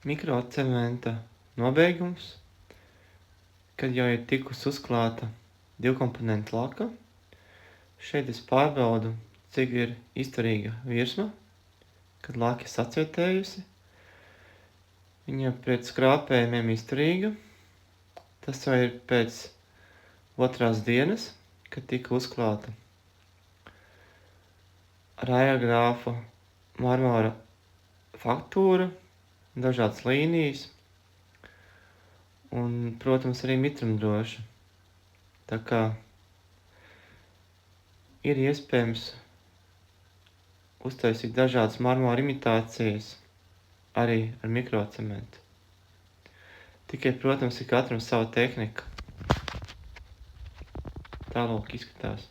mikrocementa nobeigums, kad jau ir tikus uzklāta divkomponentu laka. Šeit es pārbaudu, cik ir izturīga virsma, kad laka ir sacietējusi. Viņa pret skrāpējumiem izturīga. Tas jau ir pēc 2. dienas, kad tika uzklāta rajagrāfa marmora faktūra, dažādas līnijas un, protams, arī mitrumdroša. Tā kā ir iespējams uztaisīt dažādas marmora imitācijas arī ar mikrocementu. Tikai, protams, ir katram sava tehnika. Tālāk izskatās.